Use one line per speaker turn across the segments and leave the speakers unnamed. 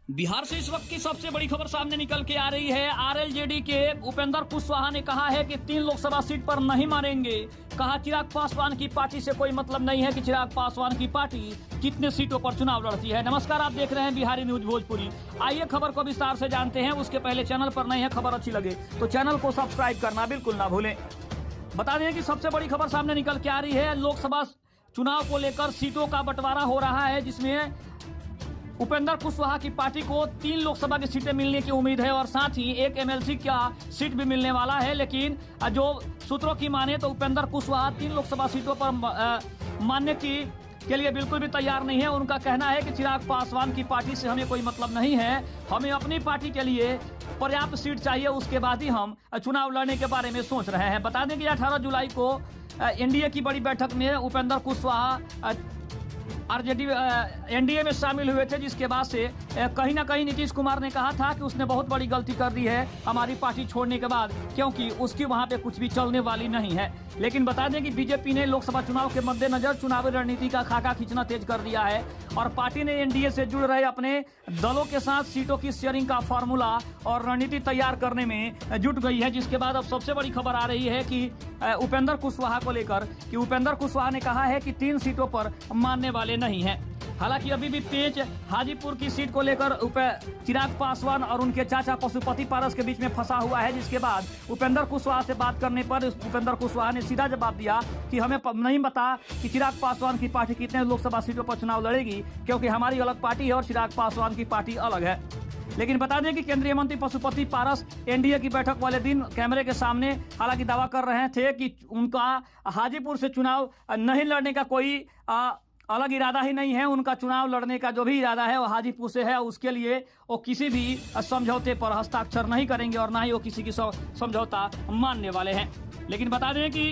बिहार से इस वक्त की सबसे बड़ी खबर सामने निकल के आ रही है। आरएलजेडी के उपेंद्र कुशवाहा ने कहा है कि 3 लोकसभा सीट पर नहीं मानेंगे। कहा चिराग पासवान की पार्टी से कोई मतलब नहीं है कि चिराग पासवान की पार्टी कितने सीटों पर चुनाव लड़ती है। नमस्कार, आप देख रहे हैं बिहारी न्यूज भोजपुरी। आइए खबर को विस्तार से जानते हैं। उसके पहले चैनल पर नए हैं, खबर अच्छी लगे तो चैनल को सब्सक्राइब करना बिल्कुल ना भूलें। बता दें कि सबसे बड़ी खबर सामने निकल के आ रही है। लोकसभा चुनाव को लेकर सीटों का बंटवारा हो रहा है, जिसमें उपेंद्र कुशवाहा की पार्टी को 3 लोकसभा की सीटें मिलने की उम्मीद है और साथ ही एक एमएलसी का सीट भी मिलने वाला है। लेकिन जो सूत्रों की माने तो उपेंद्र कुशवाहा 3 लोकसभा सीटों पर मानने के लिए बिल्कुल भी तैयार नहीं है। उनका कहना है कि चिराग पासवान की पार्टी से हमें कोई मतलब नहीं है, हमें अपनी पार्टी के लिए पर्याप्त सीट चाहिए, उसके बाद ही हम चुनाव लड़ने के बारे में सोच रहे हैं। बता दें कि 18 जुलाई को एनडीए की बड़ी बैठक में उपेंद्र कुशवाहा आरजेडी एनडीए में शामिल हुए थे, जिसके बाद से कहीं ना कहीं नीतीश कुमार ने कहा था कि उसने बहुत बड़ी गलती कर दी है हमारी पार्टी छोड़ने के बाद, क्योंकि उसकी वहां पे कुछ भी चलने वाली नहीं है। लेकिन बता दें कि बीजेपी ने लोकसभा चुनाव के मद्देनजर चुनावी रणनीति का खाका खींचना तेज कर दिया है और पार्टी ने एनडीए से जुड़ रहे अपने दलों के साथ सीटों की शेयरिंग का फॉर्मूला और रणनीति तैयार करने में जुट गई है। जिसके बाद अब सबसे बड़ी खबर आ रही है कि उपेंद्र कुशवाहा को लेकर कि उपेंद्र कुशवाहा ने कहा है कि 3 सीटों पर मानने वाले नहीं है। हालांकि अभी भी पेच हाजीपुर की सीट को लेकर चिराग पासवान और उनके चाचा पशुपति पारस के बीच में फंसा हुआ है। जिसके बाद उपेंद्र कुशवाहा से बात करने पर उपेंद्र कुशवाहा ने सीधा जवाब दिया कि हमें नहीं पता कि चिराग पासवान की पार्टी कितने लोकसभा सीटों पर चुनाव लड़ेगी, क्योंकि हमारी अलग पार्टी है और चिराग पासवान की पार्टी अलग है। लेकिन बता दें कि केंद्रीय मंत्री पशुपति पारस एनडीए की बैठक वाले दिन कैमरे के सामने हालांकि दावा कर रहे थे कि उनका हाजीपुर से चुनाव नहीं लड़ने का कोई अलग इरादा ही नहीं है। उनका चुनाव लड़ने का जो भी इरादा है वो हाजीपुर से है। उसके लिए वो किसी भी समझौते पर हस्ताक्षर नहीं करेंगे और ना ही वो किसी की समझौता मानने वाले हैं। लेकिन बता दें कि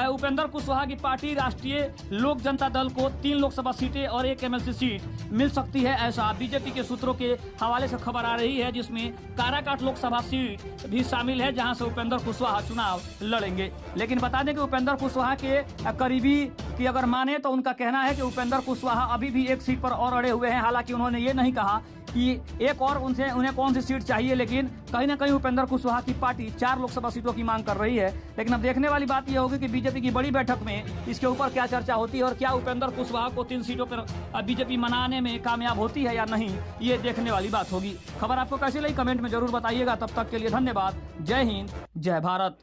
उपेंद्र कुशवाहा की पार्टी राष्ट्रीय लोक जनता दल को 3 लोकसभा सीटें और एक एमएलसी सीट मिल सकती है, ऐसा बीजेपी के सूत्रों के हवाले से खबर आ रही है, जिसमें काराकाट लोकसभा सीट भी शामिल है, जहां से उपेंद्र कुशवाहा चुनाव लड़ेंगे। लेकिन बता दें कि उपेंद्र कुशवाहा के करीबी की अगर माने तो उनका कहना है कि उपेंद्र कुशवाहा अभी भी एक सीट पर और अड़े हुए हैं। हालांकि उन्होंने ये नहीं कहा कि एक और उन्हें कौन सी सीट चाहिए, लेकिन कहीं ना कहीं उपेंद्र कुशवाहा की पार्टी 4 लोकसभा सीटों की मांग कर रही है। लेकिन अब देखने वाली बात यह होगी कि बीजेपी की बड़ी बैठक में इसके ऊपर क्या चर्चा होती है और क्या उपेंद्र कुशवाहा को 3 सीटों पर बीजेपी मनाने में कामयाब होती है या नहीं, ये देखने वाली बात होगी। खबर आपको कैसी लगी कमेंट में जरूर बताइएगा। तब तक के लिए धन्यवाद। जय हिंद, जय भारत।